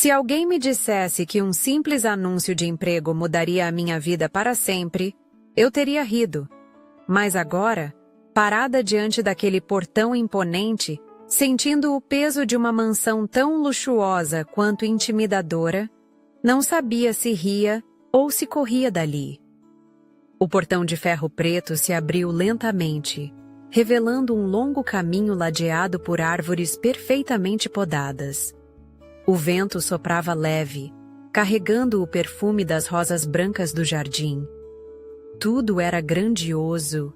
Se alguém me dissesse que um simples anúncio de emprego mudaria a minha vida para sempre, eu teria rido. Mas agora, parada diante daquele portão imponente, sentindo o peso de uma mansão tão luxuosa quanto intimidadora, não sabia se ria ou se corria dali. O portão de ferro preto se abriu lentamente, revelando um longo caminho ladeado por árvores perfeitamente podadas. O vento soprava leve, carregando o perfume das rosas brancas do jardim. Tudo era grandioso,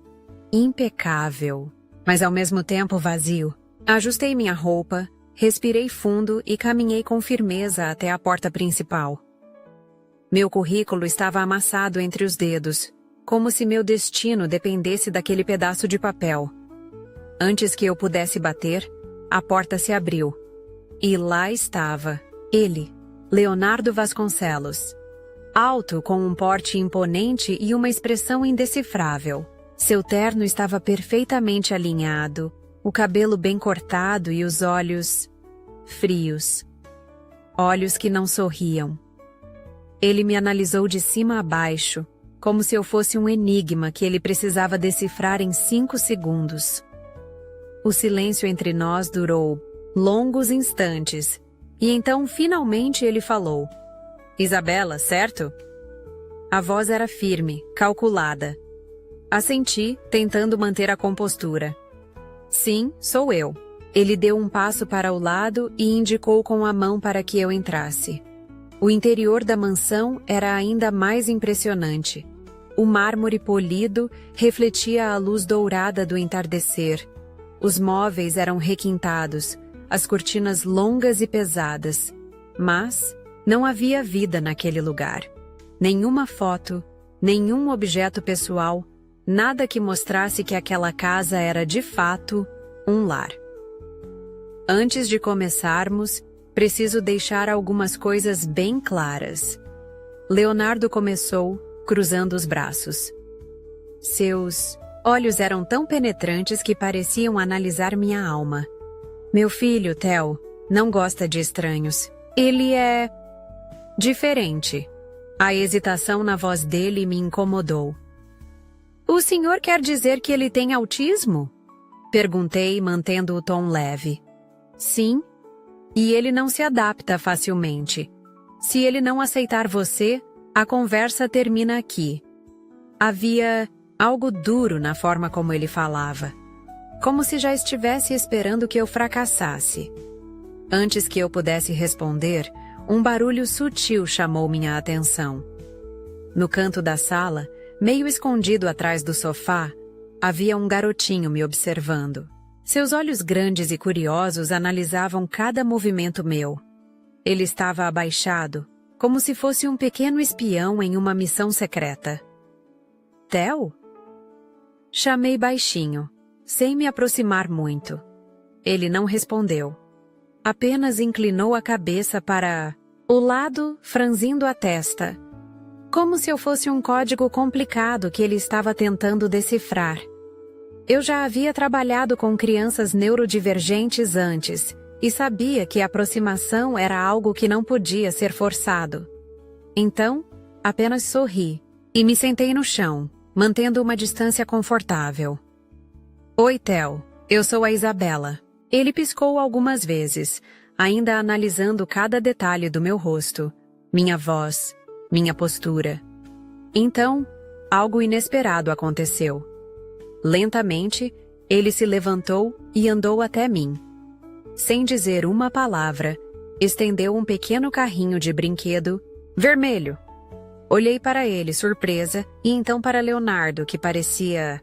impecável, mas ao mesmo tempo vazio. Ajustei minha roupa, respirei fundo e caminhei com firmeza até a porta principal. Meu currículo estava amassado entre os dedos, como se meu destino dependesse daquele pedaço de papel. Antes que eu pudesse bater, a porta se abriu. E lá estava, ele, Leonardo Vasconcelos. Alto, com um porte imponente e uma expressão indecifrável. Seu terno estava perfeitamente alinhado, o cabelo bem cortado e os olhos frios. Olhos que não sorriam. Ele me analisou de cima a baixo, como se eu fosse um enigma que ele precisava decifrar em 5 segundos. O silêncio entre nós durou longos instantes, e então finalmente ele falou. Isabela, certo? A voz era firme, calculada. Assenti, tentando manter a compostura. Sim, sou eu. Ele deu um passo para o lado e indicou com a mão para que eu entrasse. O interior da mansão era ainda mais impressionante. O mármore polido refletia a luz dourada do entardecer. Os móveis eram requintados, as cortinas longas e pesadas. Mas não havia vida naquele lugar. Nenhuma foto, nenhum objeto pessoal, nada que mostrasse que aquela casa era de fato um lar. Antes de começarmos, preciso deixar algumas coisas bem claras. Leonardo começou, cruzando os braços. Seus olhos eram tão penetrantes que pareciam analisar minha alma. Meu filho, Theo, não gosta de estranhos. Ele é diferente. A hesitação na voz dele me incomodou. O senhor quer dizer que ele tem autismo? Perguntei, mantendo o tom leve. Sim, e ele não se adapta facilmente. Se ele não aceitar você, a conversa termina aqui. Havia algo duro na forma como ele falava, como se já estivesse esperando que eu fracassasse. Antes que eu pudesse responder, um barulho sutil chamou minha atenção. No canto da sala, meio escondido atrás do sofá, havia um garotinho me observando. Seus olhos grandes e curiosos analisavam cada movimento meu. Ele estava abaixado, como se fosse um pequeno espião em uma missão secreta. Theo? Chamei baixinho, sem me aproximar muito. Ele não respondeu. Apenas inclinou a cabeça para o lado, franzindo a testa, como se eu fosse um código complicado que ele estava tentando decifrar. Eu já havia trabalhado com crianças neurodivergentes antes e sabia que a aproximação era algo que não podia ser forçado. Então, apenas sorri e me sentei no chão, mantendo uma distância confortável. Oi, Theo. Eu sou a Isabela. Ele piscou algumas vezes, ainda analisando cada detalhe do meu rosto, minha voz, minha postura. Então, algo inesperado aconteceu. Lentamente, ele se levantou e andou até mim. Sem dizer uma palavra, estendeu um pequeno carrinho de brinquedo vermelho. Olhei para ele, surpresa, e então para Leonardo, que parecia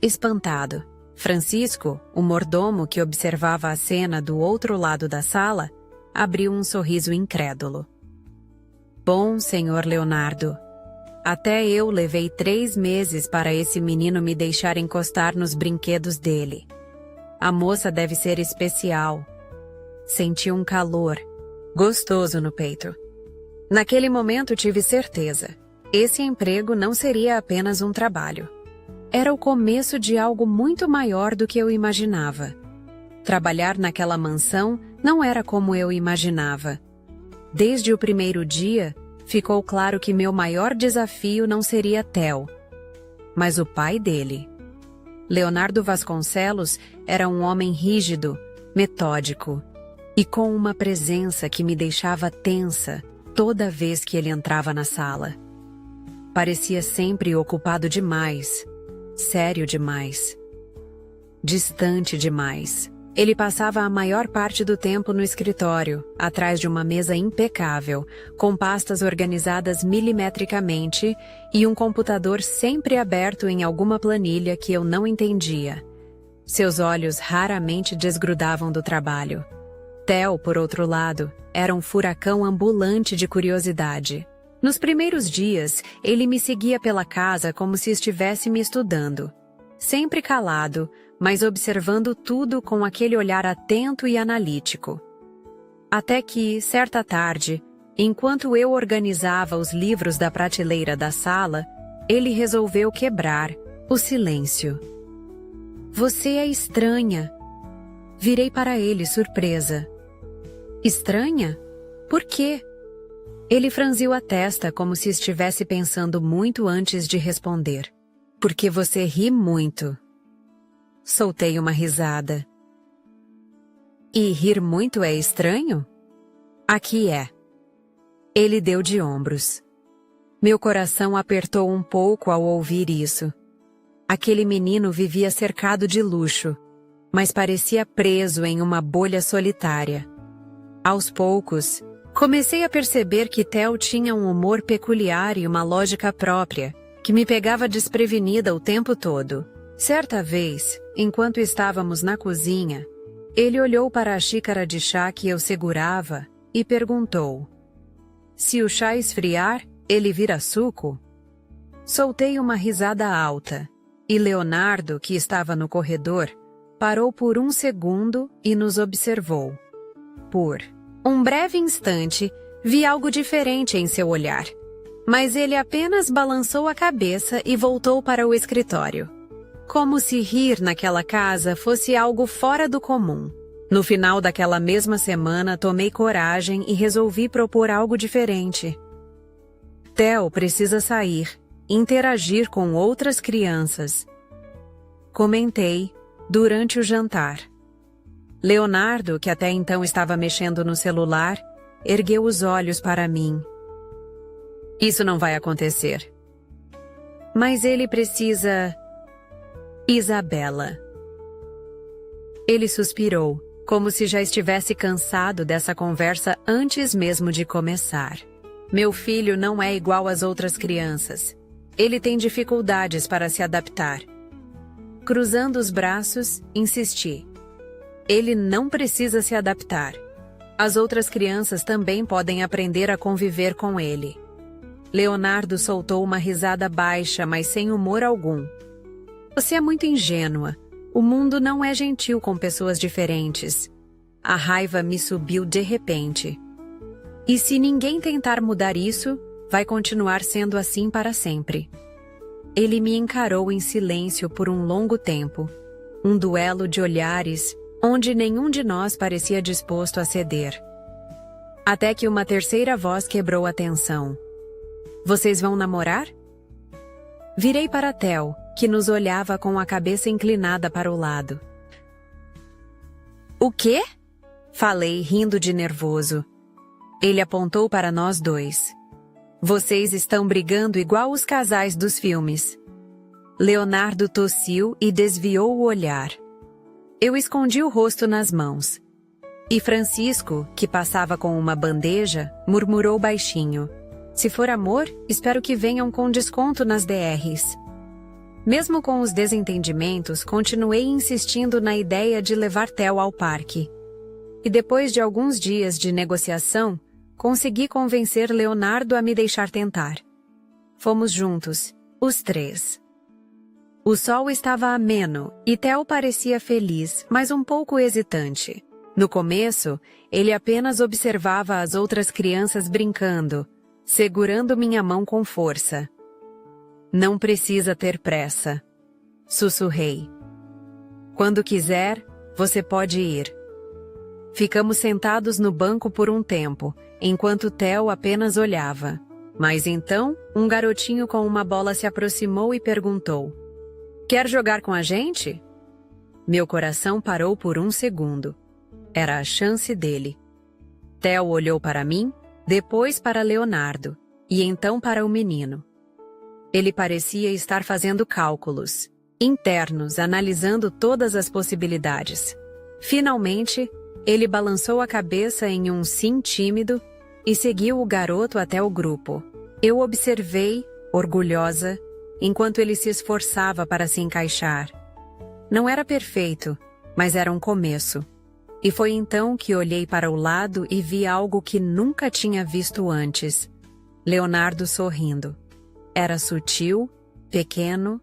espantado. Francisco, o mordomo que observava a cena do outro lado da sala, abriu um sorriso incrédulo. Bom, senhor Leonardo, até eu levei 3 meses para esse menino me deixar encostar nos brinquedos dele. A moça deve ser especial. Senti um calor, gostoso no peito. Naquele momento tive certeza. Esse emprego não seria apenas um trabalho. Era o começo de algo muito maior do que eu imaginava. Trabalhar naquela mansão não era como eu imaginava. Desde o primeiro dia, ficou claro que meu maior desafio não seria Theo, mas o pai dele. Leonardo Vasconcelos era um homem rígido, metódico e com uma presença que me deixava tensa toda vez que ele entrava na sala. Parecia sempre ocupado demais, sério demais, distante demais. Ele passava a maior parte do tempo no escritório, atrás de uma mesa impecável, com pastas organizadas milimetricamente e um computador sempre aberto em alguma planilha que eu não entendia. Seus olhos raramente desgrudavam do trabalho. Theo, por outro lado, era um furacão ambulante de curiosidade. Nos primeiros dias, ele me seguia pela casa como se estivesse me estudando. Sempre calado, mas observando tudo com aquele olhar atento e analítico. Até que, certa tarde, enquanto eu organizava os livros da prateleira da sala, ele resolveu quebrar o silêncio. "Você é estranha." Virei para ele, surpresa. "Estranha? Por quê?" Ele franziu a testa como se estivesse pensando muito antes de responder. "Porque você ri muito." Soltei uma risada. "E rir muito é estranho?" "Aqui é." Ele deu de ombros. Meu coração apertou um pouco ao ouvir isso. Aquele menino vivia cercado de luxo, mas parecia preso em uma bolha solitária. Aos poucos, comecei a perceber que Theo tinha um humor peculiar e uma lógica própria, que me pegava desprevenida o tempo todo. Certa vez, enquanto estávamos na cozinha, ele olhou para a xícara de chá que eu segurava e perguntou: "Se o chá esfriar, ele vira suco?" Soltei uma risada alta, e Leonardo, que estava no corredor, parou por um segundo e nos observou. Por um breve instante, vi algo diferente em seu olhar, mas ele apenas balançou a cabeça e voltou para o escritório. Como se rir naquela casa fosse algo fora do comum. No final daquela mesma semana, tomei coragem e resolvi propor algo diferente. "Theo precisa sair, interagir com outras crianças." Comentei durante o jantar. Leonardo, que até então estava mexendo no celular, ergueu os olhos para mim. "Isso não vai acontecer." "Mas ele precisa..." "Isabela." Ele suspirou, como se já estivesse cansado dessa conversa antes mesmo de começar. "Meu filho não é igual às outras crianças. Ele tem dificuldades para se adaptar." Cruzando os braços, insisti. "Ele não precisa se adaptar. As outras crianças também podem aprender a conviver com ele." Leonardo soltou uma risada baixa, mas sem humor algum. "Você é muito ingênua. O mundo não é gentil com pessoas diferentes." A raiva me subiu de repente. "E se ninguém tentar mudar isso, vai continuar sendo assim para sempre." Ele me encarou em silêncio por um longo tempo. Um duelo de olhares, onde nenhum de nós parecia disposto a ceder. Até que uma terceira voz quebrou a tensão. "Vocês vão namorar?" Virei para Theo, que nos olhava com a cabeça inclinada para o lado. "O quê?" Falei, rindo de nervoso. Ele apontou para nós dois. "Vocês estão brigando igual os casais dos filmes." Leonardo tossiu e desviou o olhar. Eu escondi o rosto nas mãos. E Francisco, que passava com uma bandeja, murmurou baixinho: "Se for amor, espero que venham com desconto nas DRs." Mesmo com os desentendimentos, continuei insistindo na ideia de levar Theo ao parque. E depois de alguns dias de negociação, consegui convencer Leonardo a me deixar tentar. Fomos juntos, os três. O sol estava ameno e Theo parecia feliz, mas um pouco hesitante. No começo, ele apenas observava as outras crianças brincando, segurando minha mão com força. "Não precisa ter pressa", sussurrei. "Quando quiser, você pode ir." Ficamos sentados no banco por um tempo, enquanto Theo apenas olhava. Mas então, um garotinho com uma bola se aproximou e perguntou: "Quer jogar com a gente?" Meu coração parou por um segundo. Era a chance dele. Theo olhou para mim, depois para Leonardo, e então para o menino. Ele parecia estar fazendo cálculos internos, analisando todas as possibilidades. Finalmente, ele balançou a cabeça em um sim tímido e seguiu o garoto até o grupo. Eu observei, orgulhosa, enquanto ele se esforçava para se encaixar. Não era perfeito, mas era um começo. E foi então que olhei para o lado e vi algo que nunca tinha visto antes. Leonardo sorrindo. Era sutil, pequeno,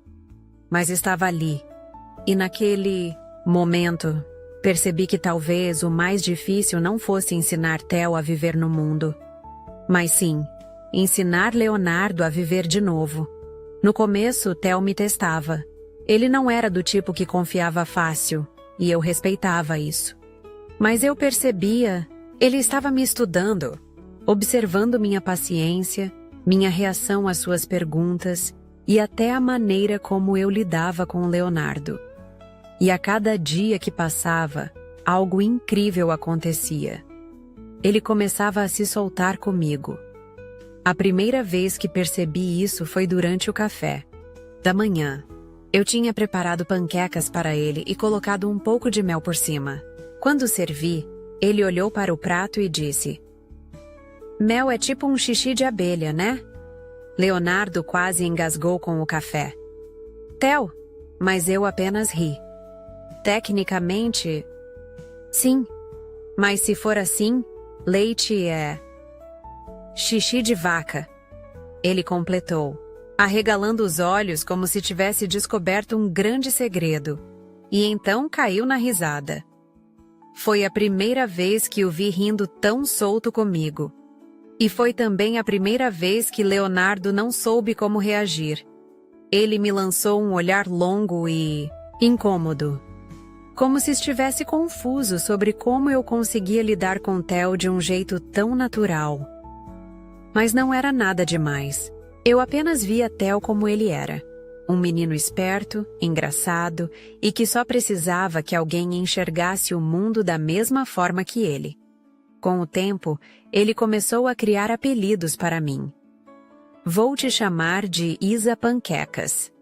mas estava ali. E naquele momento, percebi que talvez o mais difícil não fosse ensinar Theo a viver no mundo, mas sim, ensinar Leonardo a viver de novo. No começo, Theo me testava. Ele não era do tipo que confiava fácil, e eu respeitava isso. Mas eu percebia, ele estava me estudando, observando minha paciência, minha reação às suas perguntas e até a maneira como eu lidava com Leonardo. E a cada dia que passava, algo incrível acontecia. Ele começava a se soltar comigo. A primeira vez que percebi isso foi durante o café da manhã. Eu tinha preparado panquecas para ele e colocado um pouco de mel por cima. Quando servi, ele olhou para o prato e disse: "Mel é tipo um xixi de abelha, né?" Leonardo quase engasgou com o café. "Theo", mas eu apenas ri. "Tecnicamente, sim. Mas se for assim, leite é xixi de vaca", ele completou, arregalando os olhos como se tivesse descoberto um grande segredo. E então caiu na risada. Foi a primeira vez que o vi rindo tão solto comigo. E foi também a primeira vez que Leonardo não soube como reagir. Ele me lançou um olhar longo e incômodo, como se estivesse confuso sobre como eu conseguia lidar com Theo de um jeito tão natural. Mas não era nada demais. Eu apenas via Theo como ele era. Um menino esperto, engraçado e que só precisava que alguém enxergasse o mundo da mesma forma que ele. Com o tempo, ele começou a criar apelidos para mim. "Vou te chamar de Isa Panquecas."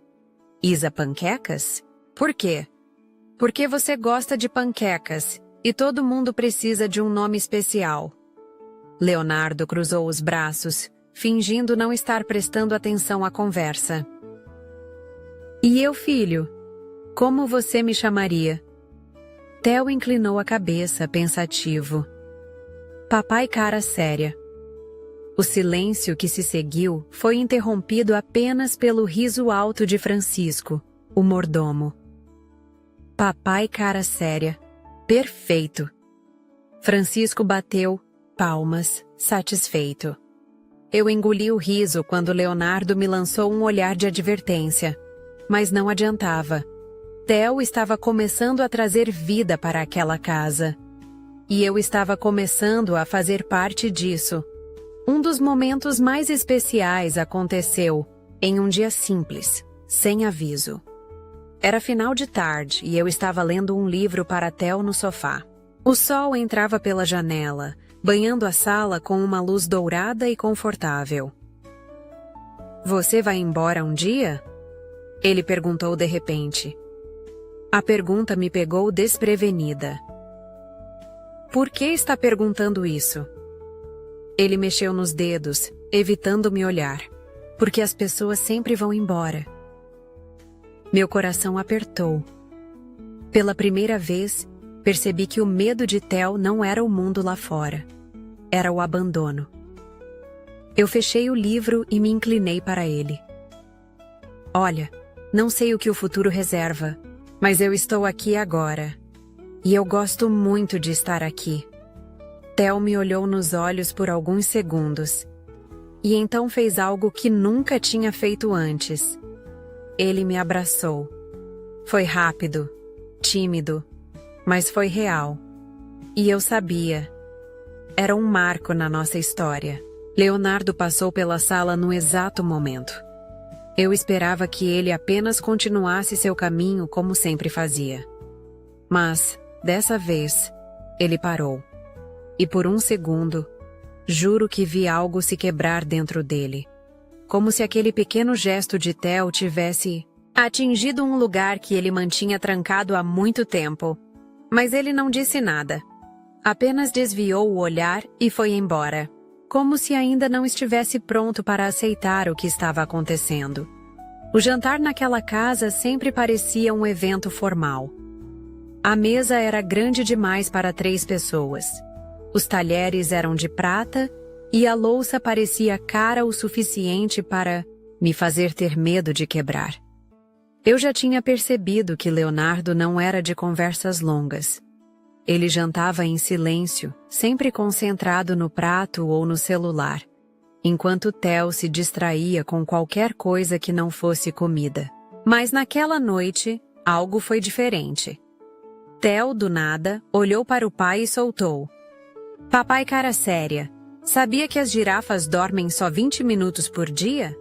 "Isa Panquecas? Por quê?" "Porque você gosta de panquecas e todo mundo precisa de um nome especial." Leonardo cruzou os braços, fingindo não estar prestando atenção à conversa. "E eu, filho? Como você me chamaria?" Theo inclinou a cabeça, pensativo. "Papai cara séria." O silêncio que se seguiu foi interrompido apenas pelo riso alto de Francisco, o mordomo. "Papai cara séria. Perfeito." Francisco bateu palmas, satisfeito. Eu engoli o riso quando Leonardo me lançou um olhar de advertência. Mas não adiantava. Theo estava começando a trazer vida para aquela casa. E eu estava começando a fazer parte disso. Um dos momentos mais especiais aconteceu em um dia simples, sem aviso. Era final de tarde e eu estava lendo um livro para Theo no sofá. O sol entrava pela janela, banhando a sala com uma luz dourada e confortável. "Você vai embora um dia?" ele perguntou de repente. A pergunta me pegou desprevenida. "Por que está perguntando isso?" Ele mexeu nos dedos, evitando me olhar. "Porque as pessoas sempre vão embora." Meu coração apertou. Pela primeira vez, percebi que o medo de Theo não era o mundo lá fora. Era o abandono. Eu fechei o livro e me inclinei para ele. "Olha, não sei o que o futuro reserva, mas eu estou aqui agora. E eu gosto muito de estar aqui." Theo me olhou nos olhos por alguns segundos. E então fez algo que nunca tinha feito antes. Ele me abraçou. Foi rápido, tímido, mas foi real. E eu sabia. era um marco na nossa história. Leonardo passou pela sala no exato momento. Eu esperava que ele apenas continuasse seu caminho como sempre fazia. Mas, dessa vez, ele parou. E por um segundo, juro que vi algo se quebrar dentro dele. Como se aquele pequeno gesto de Theo tivesse atingido um lugar que ele mantinha trancado há muito tempo. Mas ele não disse nada. Apenas desviou o olhar e foi embora, como se ainda não estivesse pronto para aceitar o que estava acontecendo. O jantar naquela casa sempre parecia um evento formal. A mesa era grande demais para 3 pessoas. Os talheres eram de prata e a louça parecia cara o suficiente para me fazer ter medo de quebrar. Eu já tinha percebido que Leonardo não era de conversas longas. Ele jantava em silêncio, sempre concentrado no prato ou no celular, enquanto Theo se distraía com qualquer coisa que não fosse comida. Mas naquela noite, algo foi diferente. Theo, do nada, olhou para o pai e soltou: "Papai cara séria, sabia que as girafas dormem só 20 minutos por dia?"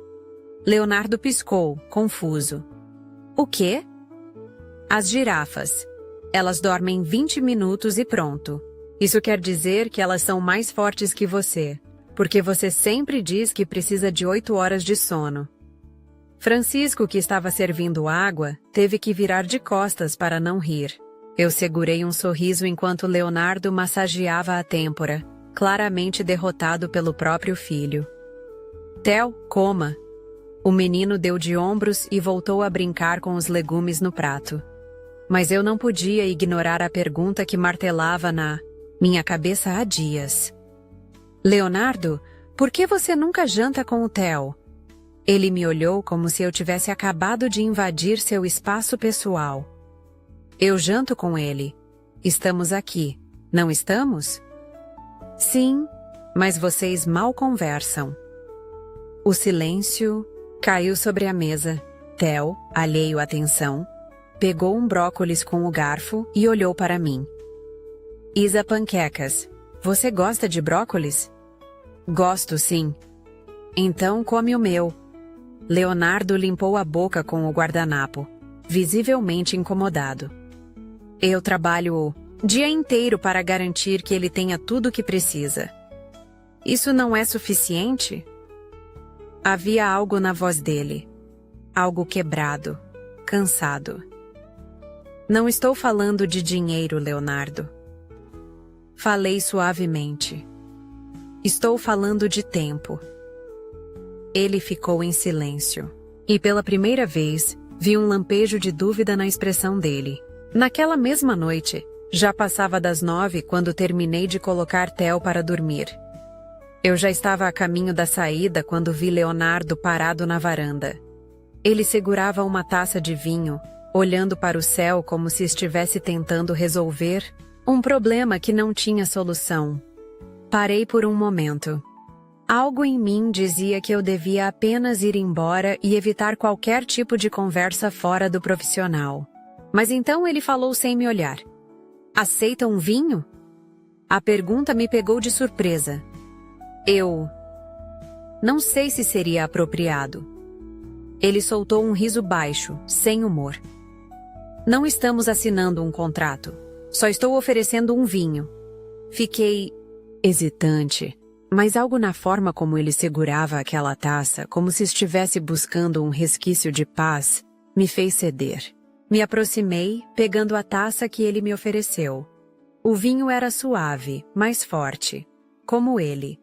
Leonardo piscou, confuso. "O quê?" "As girafas. Elas dormem 20 minutos e pronto. Isso quer dizer que elas são mais fortes que você, porque você sempre diz que precisa de 8 horas de sono." Francisco, que estava servindo água, teve que virar de costas para não rir. Eu segurei um sorriso enquanto Leonardo massageava a têmpora, claramente derrotado pelo próprio filho. "Theo, coma." O menino deu de ombros e voltou a brincar com os legumes no prato. Mas eu não podia ignorar a pergunta que martelava na minha cabeça há dias. "Leonardo, por que você nunca janta com o Theo?" Ele me olhou como se eu tivesse acabado de invadir seu espaço pessoal. "Eu janto com ele. Estamos aqui, não estamos?" "Sim, mas vocês mal conversam." O silêncio caiu sobre a mesa. Theo, alheio à tensão, pegou um brócolis com o garfo e olhou para mim. "Isa panquecas, você gosta de brócolis?" "Gosto, sim." "Então come o meu." Leonardo limpou a boca com o guardanapo, visivelmente incomodado. "Eu trabalho o dia inteiro para garantir que ele tenha tudo o que precisa." "Isso não é suficiente?" Havia algo na voz dele. Algo quebrado, cansado. "Não estou falando de dinheiro, Leonardo." Falei suavemente. "Estou falando de tempo." Ele ficou em silêncio. E pela primeira vez, vi um lampejo de dúvida na expressão dele. Naquela mesma noite, já passava das 9 quando terminei de colocar Theo para dormir. Eu já estava a caminho da saída quando vi Leonardo parado na varanda. Ele segurava uma taça de vinho, olhando para o céu como se estivesse tentando resolver um problema que não tinha solução. Parei por um momento. Algo em mim dizia que eu devia apenas ir embora e evitar qualquer tipo de conversa fora do profissional. Mas então ele falou sem me olhar. "Aceita um vinho?" A pergunta me pegou de surpresa. Eu não sei se seria apropriado. Ele soltou um riso baixo, sem humor. "Não estamos assinando um contrato. Só estou oferecendo um vinho." Fiquei hesitante, mas algo na forma como ele segurava aquela taça, como se estivesse buscando um resquício de paz, me fez ceder. Me aproximei, pegando a taça que ele me ofereceu. O vinho era suave, mas forte, como ele.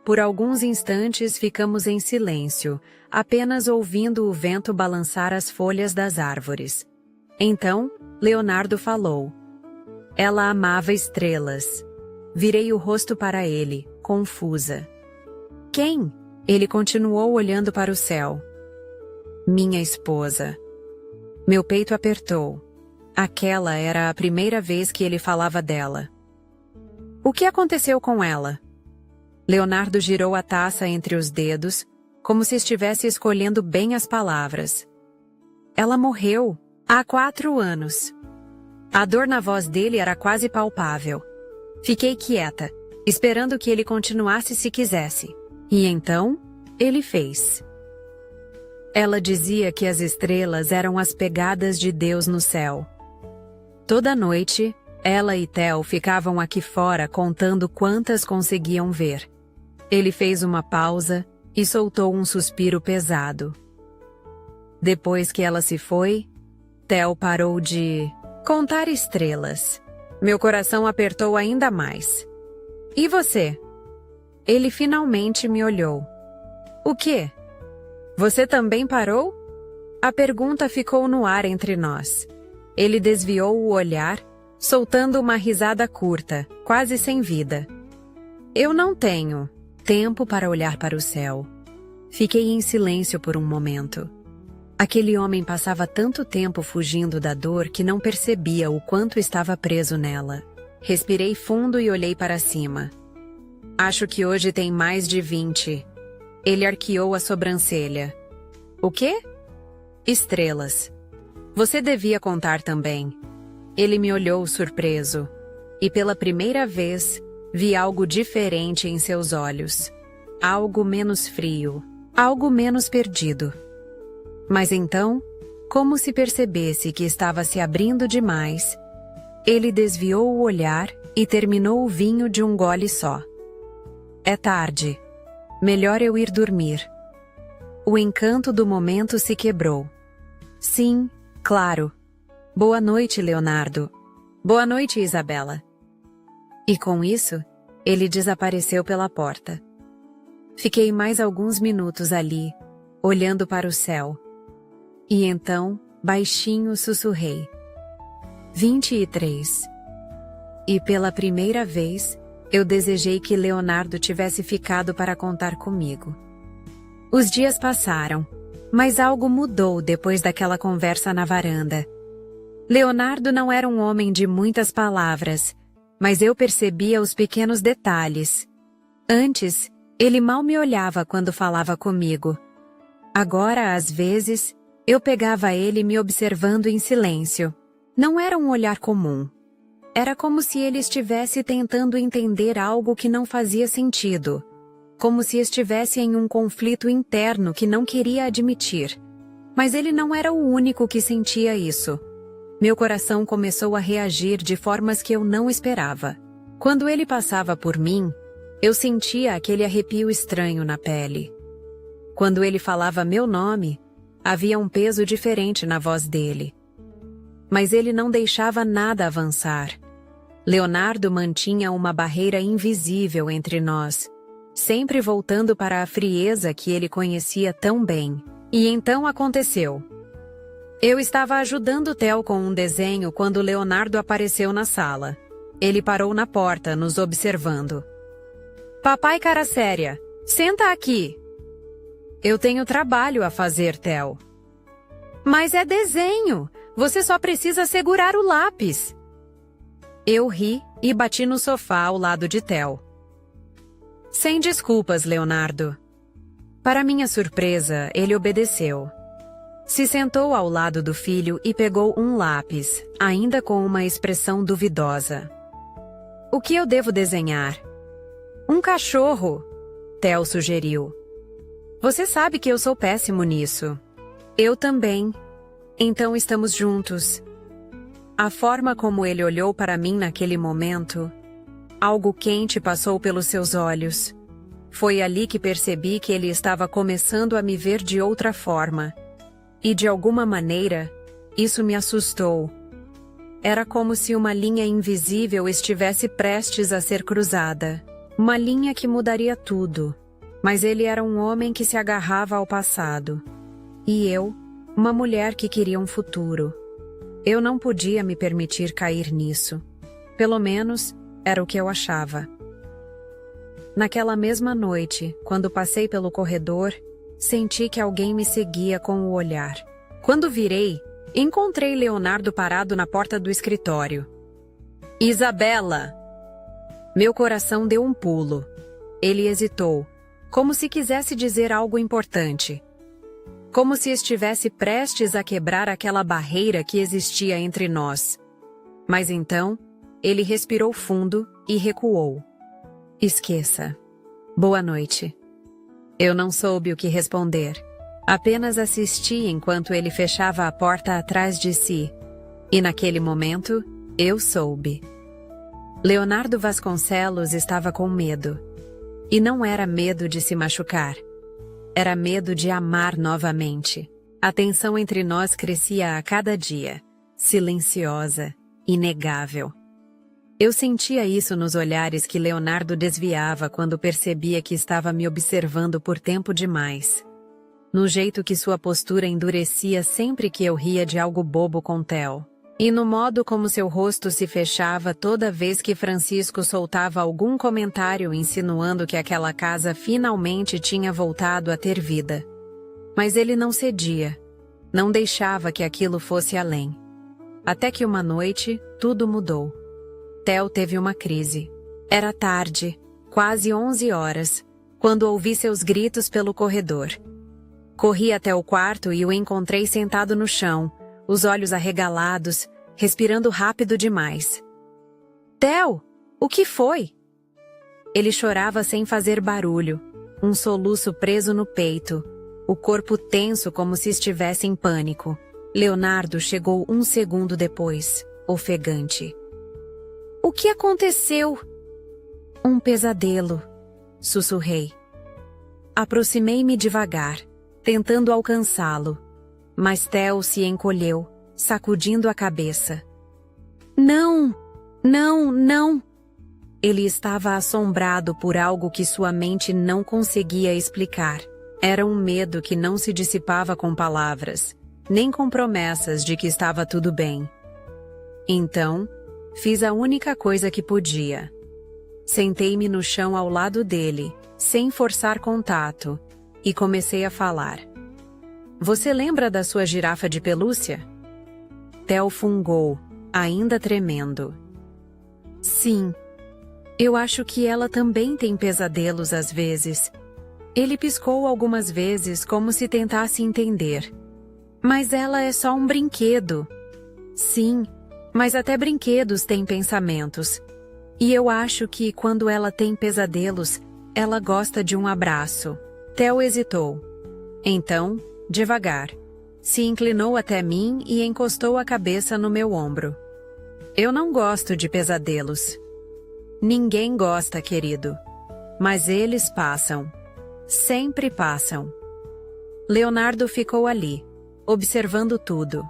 Por alguns instantes ficamos em silêncio, apenas ouvindo o vento balançar as folhas das árvores. Então, Leonardo falou. Ela amava estrelas. Virei o rosto para ele, confusa. "Quem?" Ele continuou olhando para o céu. "Minha esposa." Meu peito apertou. Aquela era a primeira vez que ele falava dela. "O que aconteceu com ela?" Leonardo girou a taça entre os dedos, como se estivesse escolhendo bem as palavras. "Ela morreu há 4 anos." A dor na voz dele era quase palpável. Fiquei quieta, esperando que ele continuasse se quisesse. E então, ele fez. Ela dizia que as estrelas eram as pegadas de Deus no céu. Toda noite, ela e Theo ficavam aqui fora contando quantas conseguiam ver. Ele fez uma pausa e soltou um suspiro pesado. Depois que ela se foi, Theo parou de contar estrelas. Meu coração apertou ainda mais. E você? Ele finalmente me olhou. O quê? Você também parou? A pergunta ficou no ar entre nós. Ele desviou o olhar, soltando uma risada curta, quase sem vida. Eu não tenho tempo para olhar para o céu. Fiquei em silêncio por um momento. Aquele homem passava tanto tempo fugindo da dor que não percebia o quanto estava preso nela. Respirei fundo e olhei para cima. Acho que hoje tem mais de 20. Ele arqueou a sobrancelha. O quê? Estrelas. Você devia contar também. Ele me olhou surpreso. E pela primeira vez, vi algo diferente em seus olhos. Algo menos frio. Algo menos perdido. Mas então, como se percebesse que estava se abrindo demais, ele desviou o olhar e terminou o vinho de um gole só. É tarde. Melhor eu ir dormir. O encanto do momento se quebrou. Sim, claro. Boa noite, Leonardo. Boa noite, Isabela. E com isso, ele desapareceu pela porta. Fiquei mais alguns minutos ali, olhando para o céu. E então, baixinho sussurrei. 23. E pela primeira vez, eu desejei que Leonardo tivesse ficado para contar comigo. Os dias passaram, mas algo mudou depois daquela conversa na varanda. Leonardo não era um homem de muitas palavras, mas eu percebia os pequenos detalhes. Antes, ele mal me olhava quando falava comigo. Agora, às vezes, eu pegava ele me observando em silêncio. Não era um olhar comum. Era como se ele estivesse tentando entender algo que não fazia sentido. Como se estivesse em um conflito interno que não queria admitir. Mas ele não era o único que sentia isso. Meu coração começou a reagir de formas que eu não esperava. Quando ele passava por mim, eu sentia aquele arrepio estranho na pele. Quando ele falava meu nome, havia um peso diferente na voz dele. Mas ele não deixava nada avançar. Leonardo mantinha uma barreira invisível entre nós, sempre voltando para a frieza que ele conhecia tão bem. E então aconteceu. Eu estava ajudando Theo com um desenho quando Leonardo apareceu na sala. Ele parou na porta, nos observando. Papai cara séria, senta aqui. Eu tenho trabalho a fazer, Theo. Mas é desenho. Você só precisa segurar o lápis. Eu ri e bati no sofá ao lado de Theo. Sem desculpas, Leonardo. Para minha surpresa, ele obedeceu. Se sentou ao lado do filho e pegou um lápis, ainda com uma expressão duvidosa. O que eu devo desenhar? Um cachorro, Theo sugeriu. Você sabe que eu sou péssimo nisso. Eu também. Então estamos juntos. A forma como ele olhou para mim naquele momento, algo quente passou pelos seus olhos. Foi ali que percebi que ele estava começando a me ver de outra forma. E de alguma maneira, isso me assustou. Era como se uma linha invisível estivesse prestes a ser cruzada. Uma linha que mudaria tudo. Mas ele era um homem que se agarrava ao passado. E eu, uma mulher que queria um futuro. Eu não podia me permitir cair nisso. Pelo menos, era o que eu achava. Naquela mesma noite, quando passei pelo corredor, senti que alguém me seguia com o olhar. Quando virei, encontrei Leonardo parado na porta do escritório. Isabela! Meu coração deu um pulo. Ele hesitou, como se quisesse dizer algo importante. Como se estivesse prestes a quebrar aquela barreira que existia entre nós. Mas então, ele respirou fundo e recuou. Esqueça. Boa noite. Eu não soube o que responder. Apenas assisti enquanto ele fechava a porta atrás de si. E naquele momento, eu soube. Leonardo Vasconcelos estava com medo. E não era medo de se machucar. Era medo de amar novamente. A tensão entre nós crescia a cada dia, silenciosa, inegável. Eu sentia isso nos olhares que Leonardo desviava quando percebia que estava me observando por tempo demais. No jeito que sua postura endurecia sempre que eu ria de algo bobo com Theo. E no modo como seu rosto se fechava toda vez que Francisco soltava algum comentário insinuando que aquela casa finalmente tinha voltado a ter vida. Mas ele não cedia. Não deixava que aquilo fosse além. Até que uma noite, tudo mudou. Theo teve uma crise. Era tarde, quase 11 horas, quando ouvi seus gritos pelo corredor. Corri até o quarto e o encontrei sentado no chão, os olhos arregalados, respirando rápido demais. Theo, o que foi? Ele chorava sem fazer barulho, um soluço preso no peito, o corpo tenso como se estivesse em pânico. Leonardo chegou 1 segundo depois, ofegante. O que aconteceu? Um pesadelo, sussurrei. Aproximei-me devagar, tentando alcançá-lo, mas Theo se encolheu, sacudindo a cabeça. Não, não, não! Ele estava assombrado por algo que sua mente não conseguia explicar. Era um medo que não se dissipava com palavras, nem com promessas de que estava tudo bem. Então, fiz a única coisa que podia. Sentei-me no chão ao lado dele, sem forçar contato, e comecei a falar. Você lembra da sua girafa de pelúcia? Theo fungou, ainda tremendo. Sim. Eu acho que ela também tem pesadelos às vezes. Ele piscou algumas vezes como se tentasse entender. Mas ela é só um brinquedo. Sim, mas até brinquedos têm pensamentos. E eu acho que quando ela tem pesadelos, ela gosta de um abraço. Theo hesitou. Então, devagar, se inclinou até mim e encostou a cabeça no meu ombro. Eu não gosto de pesadelos. Ninguém gosta, querido. Mas eles passam. Sempre passam. Leonardo ficou ali, observando tudo.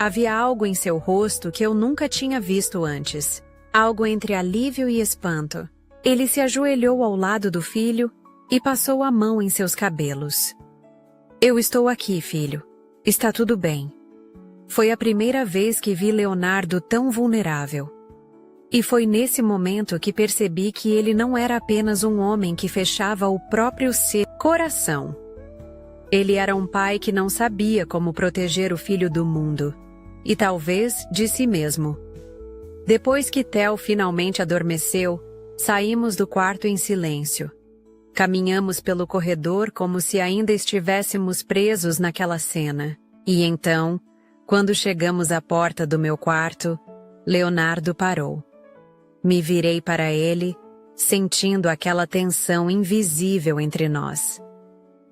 Havia algo em seu rosto que eu nunca tinha visto antes. Algo entre alívio e espanto. Ele se ajoelhou ao lado do filho e passou a mão em seus cabelos. Eu estou aqui, filho. Está tudo bem. Foi a primeira vez que vi Leonardo tão vulnerável. E foi nesse momento que percebi que ele não era apenas um homem que fechava o próprio coração. Ele era um pai que não sabia como proteger o filho do mundo. E talvez de si mesmo. Depois que Theo finalmente adormeceu, saímos do quarto em silêncio. Caminhamos pelo corredor como se ainda estivéssemos presos naquela cena. E então, quando chegamos à porta do meu quarto, Leonardo parou. Me virei para ele, sentindo aquela tensão invisível entre nós.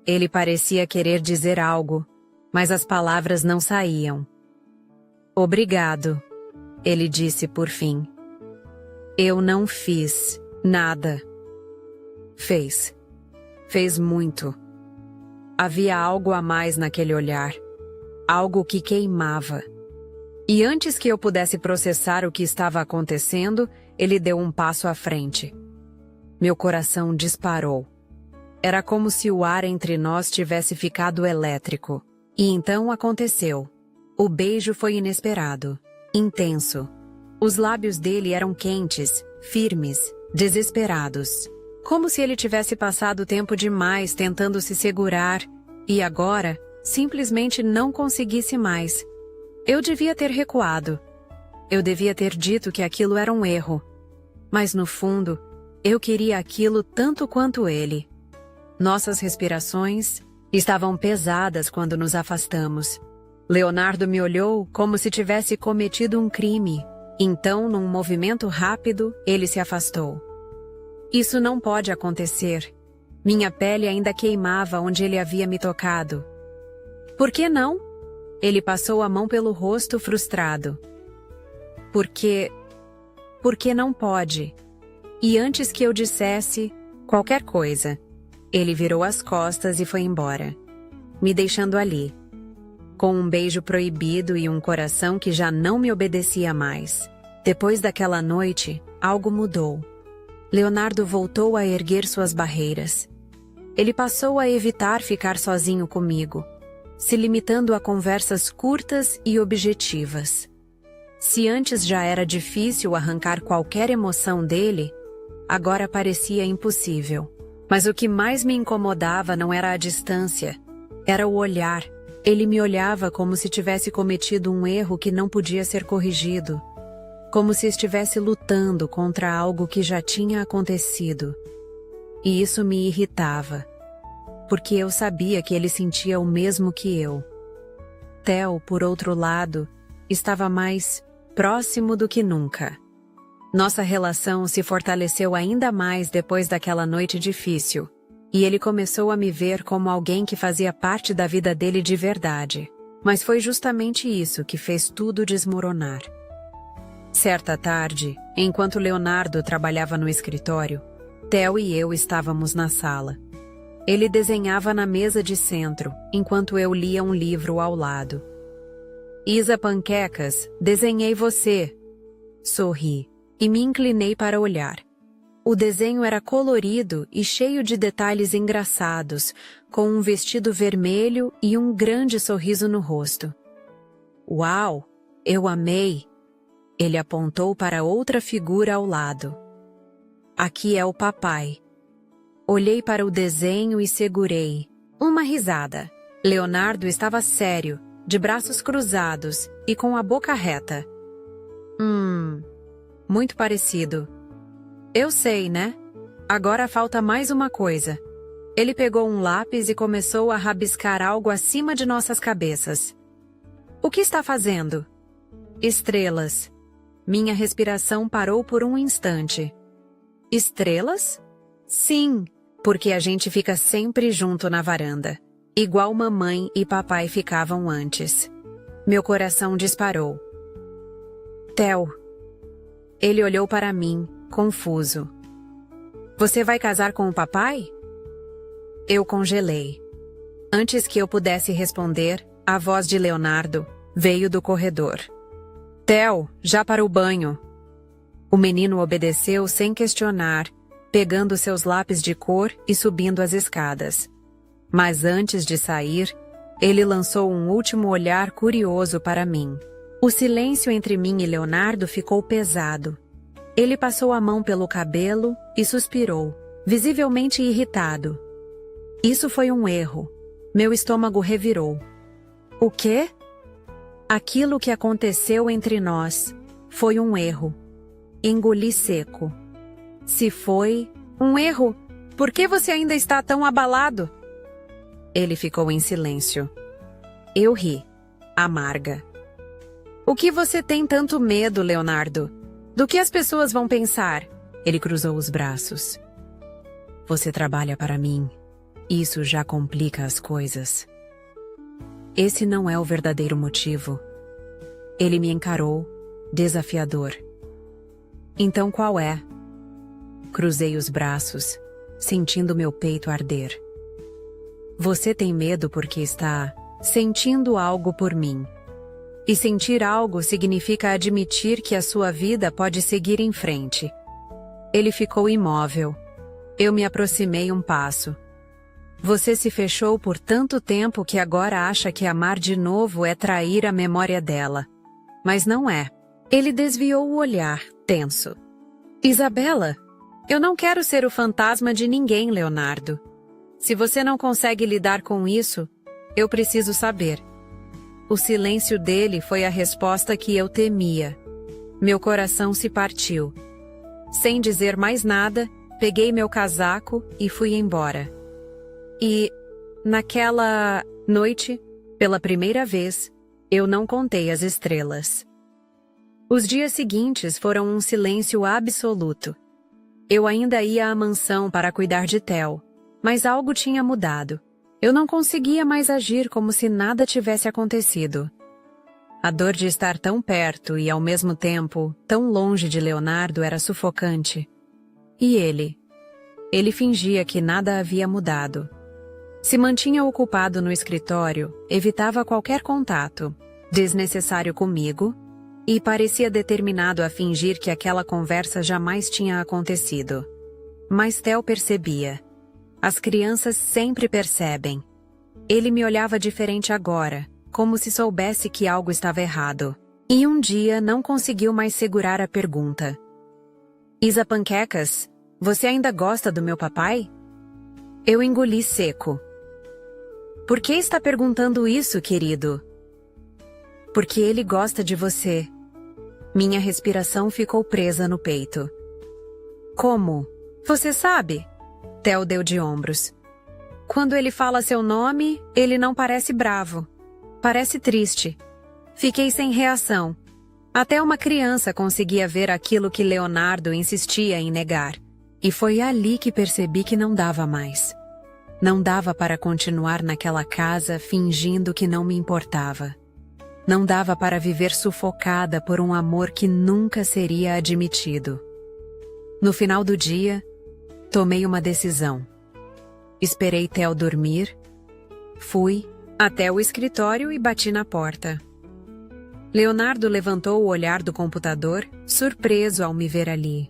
Ele parecia querer dizer algo, mas as palavras não saíam. Obrigado, ele disse por fim. Eu não fiz nada. Fez. Fez muito. Havia algo a mais naquele olhar. Algo que queimava. E antes que eu pudesse processar o que estava acontecendo, ele deu um passo à frente. Meu coração disparou. Era como se o ar entre nós tivesse ficado elétrico. E então aconteceu. O beijo foi inesperado, intenso. Os lábios dele eram quentes, firmes, desesperados. Como se ele tivesse passado tempo demais tentando se segurar e agora simplesmente não conseguisse mais. Eu devia ter recuado. Eu devia ter dito que aquilo era um erro. Mas no fundo, eu queria aquilo tanto quanto ele. Nossas respirações estavam pesadas quando nos afastamos. Leonardo me olhou como se tivesse cometido um crime. Então, num movimento rápido, ele se afastou. Isso não pode acontecer. Minha pele ainda queimava onde ele havia me tocado. Por que não? Ele passou a mão pelo rosto frustrado. Porque não pode. E antes que eu dissesse qualquer coisa, ele virou as costas e foi embora, me deixando ali, com um beijo proibido e um coração que já não me obedecia mais. Depois daquela noite, algo mudou. Leonardo voltou a erguer suas barreiras. Ele passou a evitar ficar sozinho comigo, se limitando a conversas curtas e objetivas. Se antes já era difícil arrancar qualquer emoção dele, agora parecia impossível. Mas o que mais me incomodava não era a distância, era o olhar. Ele me olhava como se tivesse cometido um erro que não podia ser corrigido, como se estivesse lutando contra algo que já tinha acontecido. E isso me irritava, porque eu sabia que ele sentia o mesmo que eu. Theo, por outro lado, estava mais próximo do que nunca. Nossa relação se fortaleceu ainda mais depois daquela noite difícil, e ele começou a me ver como alguém que fazia parte da vida dele de verdade. Mas foi justamente isso que fez tudo desmoronar. Certa tarde, enquanto Leonardo trabalhava no escritório, Theo e eu estávamos na sala. Ele desenhava na mesa de centro, enquanto eu lia um livro ao lado. Isa Panquecas, desenhei você. Sorri, e me inclinei para olhar. O desenho era colorido e cheio de detalhes engraçados, com um vestido vermelho e um grande sorriso no rosto. Uau! Eu amei! Ele apontou para outra figura ao lado. Aqui é o papai. Olhei para o desenho e segurei uma risada. Leonardo estava sério, de braços cruzados e com a boca reta. Muito parecido. Eu sei, né? Agora falta mais uma coisa. Ele pegou um lápis e começou a rabiscar algo acima de nossas cabeças. O que está fazendo? Estrelas. Minha respiração parou por um instante. Estrelas? Sim, porque a gente fica sempre junto na varanda, igual mamãe e papai ficavam antes. Meu coração disparou. Theo. Ele olhou para mim, confuso. Você vai casar com o papai? Eu congelei. Antes que eu pudesse responder, a voz de Leonardo veio do corredor. Theo, já para o banho. O menino obedeceu sem questionar, pegando seus lápis de cor e subindo as escadas. Mas antes de sair, ele lançou um último olhar curioso para mim. O silêncio entre mim e Leonardo ficou pesado. Ele passou a mão pelo cabelo e suspirou, visivelmente irritado. Isso foi um erro. Meu estômago revirou. O quê? Aquilo que aconteceu entre nós foi um erro. Engoli seco. Se foi um erro, por que você ainda está tão abalado? Ele ficou em silêncio. Eu ri, amarga. O que você tem tanto medo, Leonardo? Do que as pessoas vão pensar? Ele cruzou os braços. Você trabalha para mim. Isso já complica as coisas. Esse não é o verdadeiro motivo. Ele me encarou, desafiador. Então qual é? Cruzei os braços, sentindo meu peito arder. Você tem medo porque está sentindo algo por mim. E sentir algo significa admitir que a sua vida pode seguir em frente. Ele ficou imóvel. Eu me aproximei um passo. Você se fechou por tanto tempo que agora acha que amar de novo é trair a memória dela. Mas não é. Ele desviou o olhar, tenso. Isabela, eu não quero ser o fantasma de ninguém, Leonardo. Se você não consegue lidar com isso, eu preciso saber. O silêncio dele foi a resposta que eu temia. Meu coração se partiu. Sem dizer mais nada, peguei meu casaco e fui embora. E, naquela noite, pela primeira vez, eu não contei as estrelas. Os dias seguintes foram um silêncio absoluto. Eu ainda ia à mansão para cuidar de Theo, mas algo tinha mudado. Eu não conseguia mais agir como se nada tivesse acontecido. A dor de estar tão perto e, ao mesmo tempo, tão longe de Leonardo era sufocante. E ele? Ele fingia que nada havia mudado. Se mantinha ocupado no escritório, evitava qualquer contato, desnecessário comigo, e parecia determinado a fingir que aquela conversa jamais tinha acontecido. Mas Theo percebia. As crianças sempre percebem. Ele me olhava diferente agora, como se soubesse que algo estava errado. E um dia não conseguiu mais segurar a pergunta. Isa Panquecas, você ainda gosta do meu papai? Eu engoli seco. Por que está perguntando isso, querido? Porque ele gosta de você. Minha respiração ficou presa no peito. Como? Você sabe? Theo deu de ombros. Quando ele fala seu nome, ele não parece bravo. Parece triste. Fiquei sem reação. Até uma criança conseguia ver aquilo que Leonardo insistia em negar. E foi ali que percebi que não dava mais. Não dava para continuar naquela casa fingindo que não me importava. Não dava para viver sufocada por um amor que nunca seria admitido. No final do dia, tomei uma decisão. Esperei Theo dormir, fui até o escritório e bati na porta. Leonardo levantou o olhar do computador, surpreso ao me ver ali.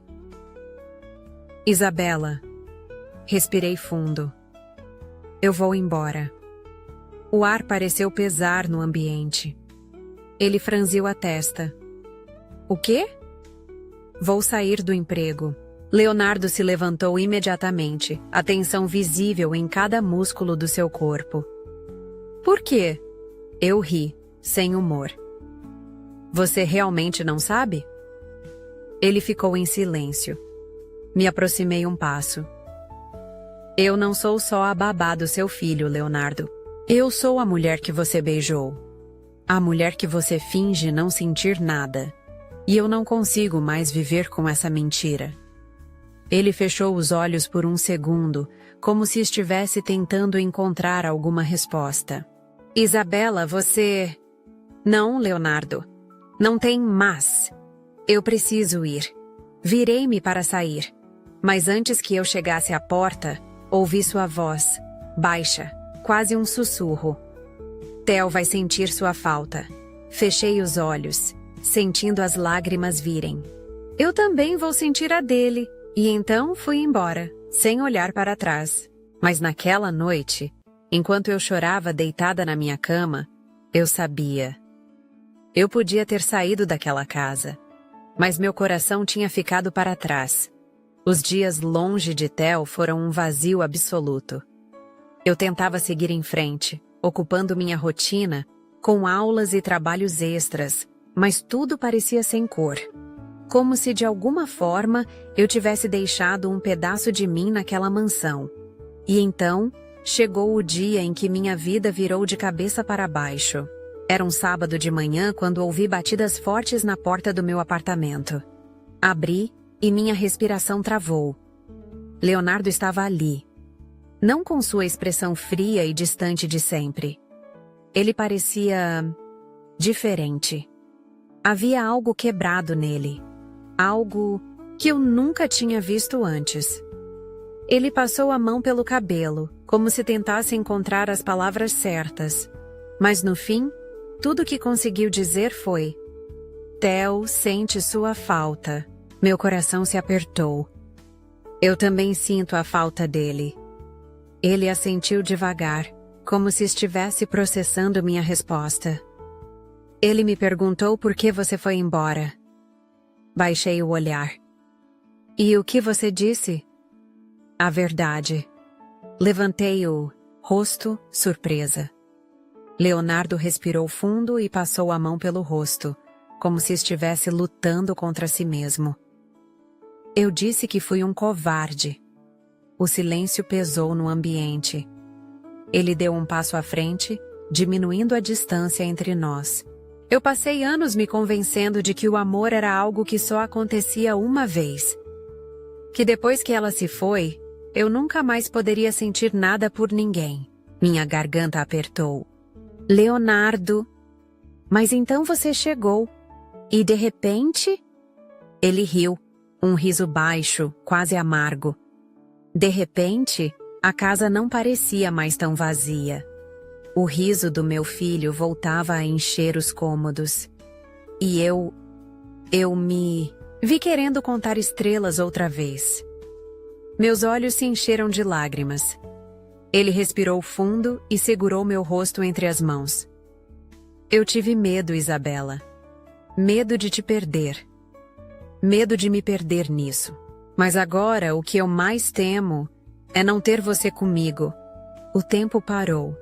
Isabela. Respirei fundo. Eu vou embora. O ar pareceu pesar no ambiente. Ele franziu a testa. O quê? Vou sair do emprego. Leonardo se levantou imediatamente, a tensão visível em cada músculo do seu corpo. Por quê? Eu ri, sem humor. Você realmente não sabe? Ele ficou em silêncio. Me aproximei um passo. Eu não sou só a babá do seu filho, Leonardo. Eu sou a mulher que você beijou. A mulher que você finge não sentir nada. E eu não consigo mais viver com essa mentira. Ele fechou os olhos por um segundo, como se estivesse tentando encontrar alguma resposta. Isabela, você... Não, Leonardo. Não tem mas. Eu preciso ir. Virei-me para sair. Mas antes que eu chegasse à porta, ouvi sua voz, baixa, quase um sussurro. Theo vai sentir sua falta. Fechei os olhos, sentindo as lágrimas virem. Eu também vou sentir a dele. E então fui embora, sem olhar para trás. Mas naquela noite, enquanto eu chorava deitada na minha cama, eu sabia. Eu podia ter saído daquela casa, mas meu coração tinha ficado para trás. Os dias longe de Theo foram um vazio absoluto. Eu tentava seguir em frente, ocupando minha rotina, com aulas e trabalhos extras, mas tudo parecia sem cor. Como se de alguma forma eu tivesse deixado um pedaço de mim naquela mansão. E então, chegou o dia em que minha vida virou de cabeça para baixo. Era um sábado de manhã quando ouvi batidas fortes na porta do meu apartamento. Abri e minha respiração travou. Leonardo estava ali. Não com sua expressão fria e distante de sempre. Ele parecia... diferente. Havia algo quebrado nele. Algo que eu nunca tinha visto antes. Ele passou a mão pelo cabelo, como se tentasse encontrar as palavras certas. Mas no fim, tudo que conseguiu dizer foi: Theo sente sua falta. Meu coração se apertou. Eu também sinto a falta dele. Ele assentiu devagar, como se estivesse processando minha resposta. Ele me perguntou por que você foi embora. Baixei o olhar. E o que você disse? A verdade. Levantei o rosto, surpresa. Leonardo respirou fundo e passou a mão pelo rosto, como se estivesse lutando contra si mesmo. Eu disse que fui um covarde. O silêncio pesou no ambiente. Ele deu um passo à frente, diminuindo a distância entre nós. Eu passei anos me convencendo de que o amor era algo que só acontecia uma vez. que depois que ela se foi, eu nunca mais poderia sentir nada por ninguém. Minha garganta apertou. Leonardo, mas então você chegou. E de repente... Ele riu, um riso baixo, quase amargo. De repente, a casa não parecia mais tão vazia. O riso do meu filho voltava a encher os cômodos. E eu me vi querendo contar estrelas outra vez. Meus olhos se encheram de lágrimas. Ele respirou fundo e segurou meu rosto entre as mãos. Eu tive medo, Isabela. Medo de te perder. Medo de me perder nisso. Mas agora o que eu mais temo é não ter você comigo. O tempo parou.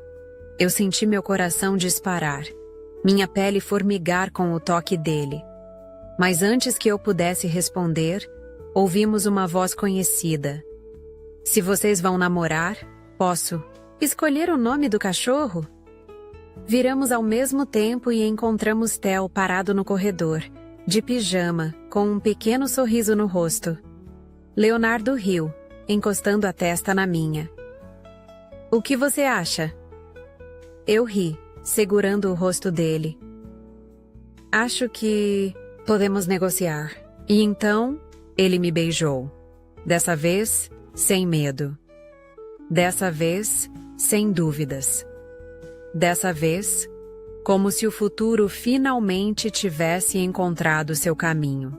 Eu senti meu coração disparar. Minha pele formigar com o toque dele. Mas antes que eu pudesse responder, ouvimos uma voz conhecida. Se vocês vão namorar, posso escolher o nome do cachorro? Viramos ao mesmo tempo e encontramos Theo parado no corredor, de pijama, com um pequeno sorriso no rosto. Leonardo riu, encostando a testa na minha. O que você acha? Eu ri, segurando o rosto dele. Acho que podemos negociar. E então, ele me beijou. Dessa vez, sem medo. Dessa vez, sem dúvidas. Dessa vez, como se o futuro finalmente tivesse encontrado seu caminho.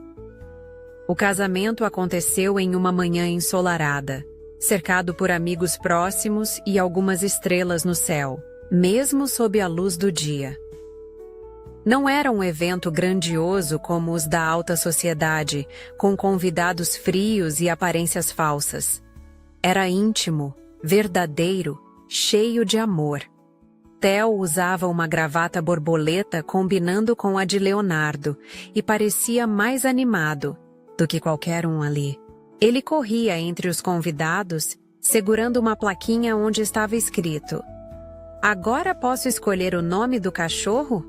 O casamento aconteceu em uma manhã ensolarada, cercado por amigos próximos e algumas estrelas no céu, mesmo sob a luz do dia. Não era um evento grandioso como os da alta sociedade, com convidados frios e aparências falsas. Era íntimo, verdadeiro, cheio de amor. Theo usava uma gravata borboleta combinando com a de Leonardo e parecia mais animado do que qualquer um ali. Ele corria entre os convidados, segurando uma plaquinha onde estava escrito: "Agora posso escolher o nome do cachorro?"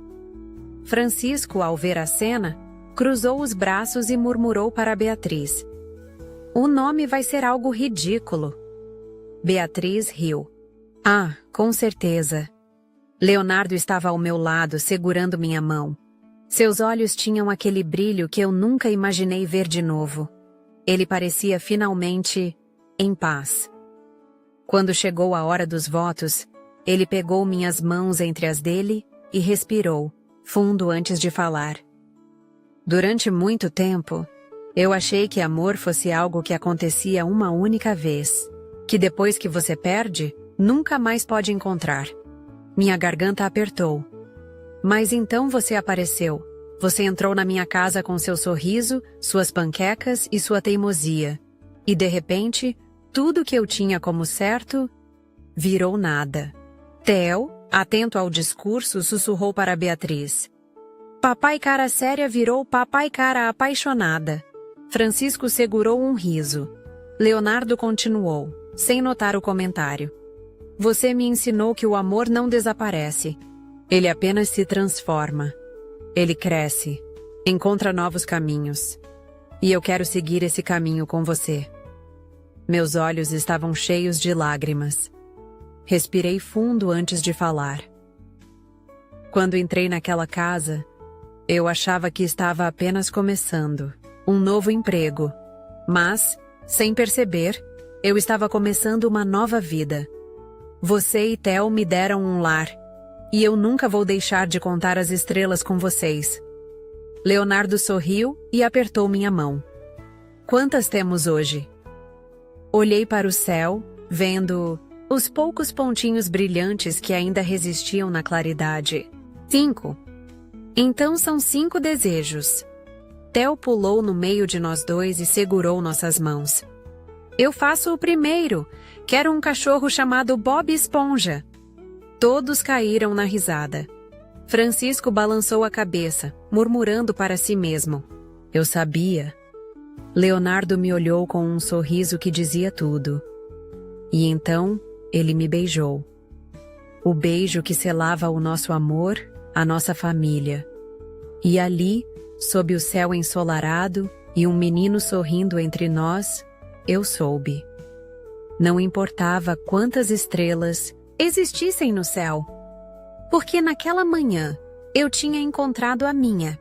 Francisco, ao ver a cena, cruzou os braços e murmurou para Beatriz: "O nome vai ser algo ridículo." Beatriz riu. "Ah, com certeza." Leonardo estava ao meu lado, segurando minha mão. Seus olhos tinham aquele brilho que eu nunca imaginei ver de novo. Ele parecia finalmente em paz. Quando chegou a hora dos votos, ele pegou minhas mãos entre as dele e respirou fundo antes de falar. Durante muito tempo, eu achei que amor fosse algo que acontecia uma única vez, que depois que você perde, nunca mais pode encontrar. Minha garganta apertou. Mas então você apareceu. Você entrou na minha casa com seu sorriso, suas panquecas e sua teimosia. E de repente, tudo que eu tinha como certo virou nada. Theo, atento ao discurso, sussurrou para Beatriz. Papai cara séria virou papai cara apaixonada. Francisco segurou um riso. Leonardo continuou, sem notar o comentário. Você me ensinou que o amor não desaparece. Ele apenas se transforma. Ele cresce, encontra novos caminhos. E eu quero seguir esse caminho com você. Meus olhos estavam cheios de lágrimas. Respirei fundo antes de falar. Quando entrei naquela casa, eu achava que estava apenas começando um novo emprego. Mas, sem perceber, eu estava começando uma nova vida. Você e Theo me deram um lar, e eu nunca vou deixar de contar as estrelas com vocês. Leonardo sorriu e apertou minha mão. Quantas temos hoje? Olhei para o céu, vendo os poucos pontinhos brilhantes que ainda resistiam na claridade. 5. Então são 5 desejos. Theo pulou no meio de nós dois e segurou nossas mãos. Eu faço o primeiro. Quero um cachorro chamado Bob Esponja. Todos caíram na risada. Francisco balançou a cabeça, murmurando para si mesmo. Eu sabia. Leonardo me olhou com um sorriso que dizia tudo. E então, ele me beijou. O beijo que selava o nosso amor, a nossa família. E ali, sob o céu ensolarado e um menino sorrindo entre nós, eu soube. Não importava quantas estrelas existissem no céu, porque naquela manhã eu tinha encontrado a minha.